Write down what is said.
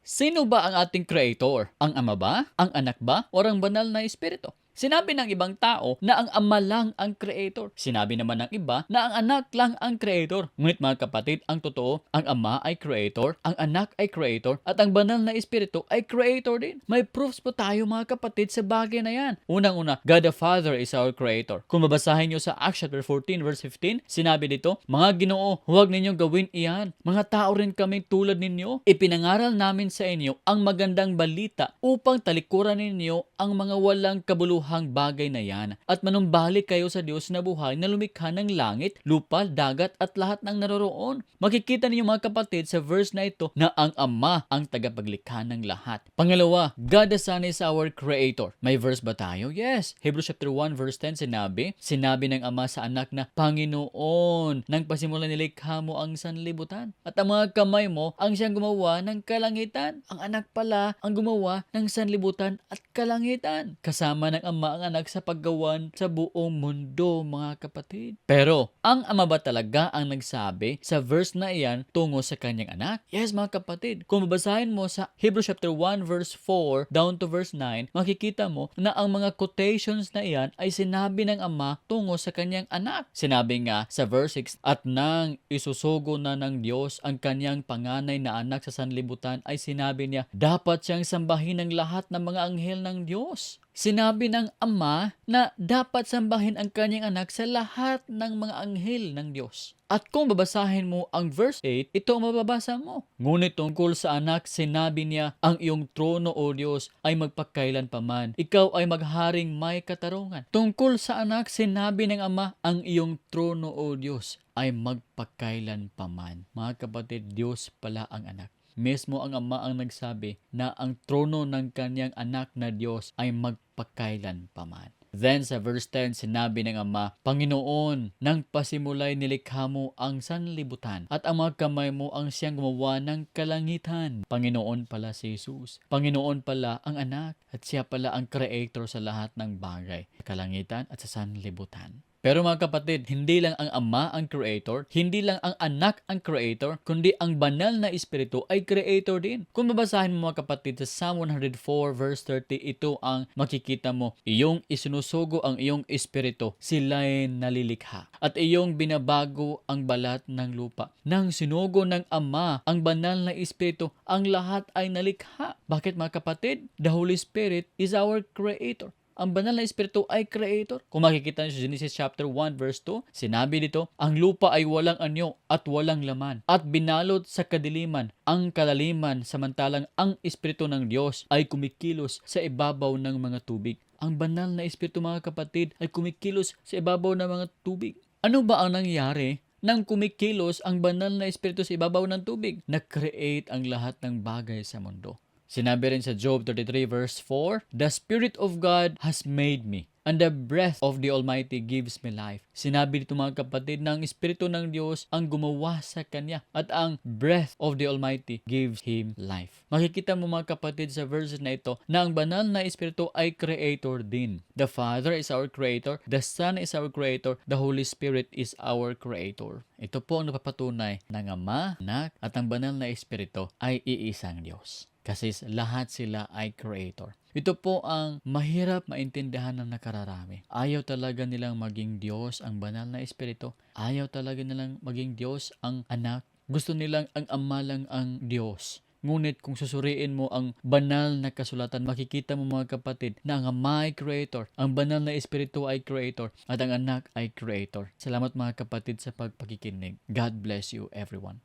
Sino ba ang ating creator? Ang Ama ba? Ang Anak ba? O ang banal na Espiritu? Sinabi ng ibang tao na ang Ama lang ang creator. Sinabi naman ng iba na ang Anak lang ang creator. Ngunit mga kapatid, ang totoo, ang Ama ay creator, ang Anak ay creator, at ang banal na Espiritu ay creator din. May proofs po tayo mga kapatid sa bagay na yan. Unang-una, God the Father is our creator. Kung mabasahin nyo sa Acts chapter 14 verse 15, sinabi dito, "Mga Ginoo, huwag ninyong gawin iyan. Mga tao rin kami tulad ninyo. Ipinangaral namin sa inyo ang magandang balita upang talikuran ninyo ang mga walang kabuluhang bagay na yan at manumbalik kayo sa Diyos na buhay na lumikha ng langit, lupa, dagat at lahat ng naroroon." Makikita ninyo mga kapatid sa verse na ito na ang Ama ang tagapaglikha ng lahat. Pangalawa, God the Son is our creator. May verse ba tayo? Yes. Hebrews chapter 1 verse 10 sinabi ng Ama sa Anak na, "Panginoon, nang pasimula nilikha mo ang sanlibutan at ang mga kamay mo ang siyang gumawa ng kalangitan." Ang Anak pala ang gumawa ng sanlibutan at kalangitan. Kasama ng Ama ang Anak sa paggawan sa buong mundo, mga kapatid. Pero, ang Ama ba talaga ang nagsabi sa verse na iyan tungo sa kanyang Anak? Yes, mga kapatid. Kung babasahin mo sa Hebrews chapter 1 verse 4 down to verse 9, makikita mo na ang mga quotations na iyan ay sinabi ng Ama tungo sa kanyang Anak. Sinabi nga sa verse 6, "At nang isusugo na ng Diyos ang kanyang panganay na anak sa sanlibutan, ay sinabi niya, dapat siyang sambahin ng lahat ng mga anghel ng Diyos." Sinabi ng Ama na dapat sambahin ang kanyang anak sa lahat ng mga anghel ng Diyos. At kung babasahin mo ang verse 8, ito ang mababasa mo. "Ngunit tungkol sa anak, sinabi niya, ang iyong trono, O Diyos, ay magpakailan paman. Ikaw ay magharing may katarungan." Tungkol sa anak, sinabi ng Ama, ang iyong trono, O Diyos, ay magpakailan paman. Mga kapatid, Diyos pala ang anak. Mismo ang Ama ang nagsabi na ang trono ng kanyang anak na Diyos ay magpakailan paman. Then sa verse 10, sinabi ng Ama, "Panginoon, nang pasimulay nilikha mo ang sanlibutan at ang mga kamay mo ang siyang gumawa ng kalangitan." Panginoon pala si Jesus. Panginoon pala ang Anak at siya pala ang creator sa lahat ng bagay, sa kalangitan at sa sanlibutan. Pero mga kapatid, hindi lang ang Ama ang creator, hindi lang ang Anak ang creator, kundi ang banal na Espiritu ay creator din. Kung babasahin mo mga kapatid sa Psalm 104 verse 30, ito ang makikita mo, "Iyong isinusugo ang iyong Espiritu, sila'y nalilikha. At iyong binabago ang balat ng lupa." Nang sinugo ng Ama ang banal na Espiritu, ang lahat ay nalikha. Bakit mga kapatid? The Holy Spirit is our creator. Ang banal na Espiritu ay creator. Kung makikita niyo sa Genesis chapter 1 verse 2, sinabi dito, "Ang lupa ay walang anyo at walang laman, at binalot sa kadiliman ang kalaliman, samantalang ang Espiritu ng Diyos ay kumikilos sa ibabaw ng mga tubig." Ang banal na Espiritu mga kapatid ay kumikilos sa ibabaw ng mga tubig. Ano ba ang nangyari nang kumikilos ang banal na Espiritu sa ibabaw ng tubig? Na-create ang lahat ng bagay sa mundo. Sinabi rin sa Job 33 verse 4, "The Spirit of God has made me, and the breath of the Almighty gives me life." Sinabi dito mga kapatid na ang Espiritu ng Diyos ang gumawa sa kanya at ang breath of the Almighty gives him life. Makikita mo mga kapatid sa verses na ito na ang banal na Espiritu ay creator din. The Father is our creator, the Son is our creator, the Holy Spirit is our creator. Ito po ang napapatunay ng Ama, Anak at ang banal na Espiritu ay iisang Diyos. Kasi lahat sila ay creator. Ito po ang mahirap maintindihan ng nakararami. Ayaw talaga nilang maging Diyos ang banal na Espiritu. Ayaw talaga nilang maging Diyos ang Anak. Gusto nilang ang Ama lang ang Diyos. Ngunit kung susuriin mo ang banal na kasulatan, makikita mo mga kapatid na ang Ama ay creator, ang banal na Espiritu ay creator, at ang Anak ay creator. Salamat mga kapatid sa pagpakikinig. God bless you everyone.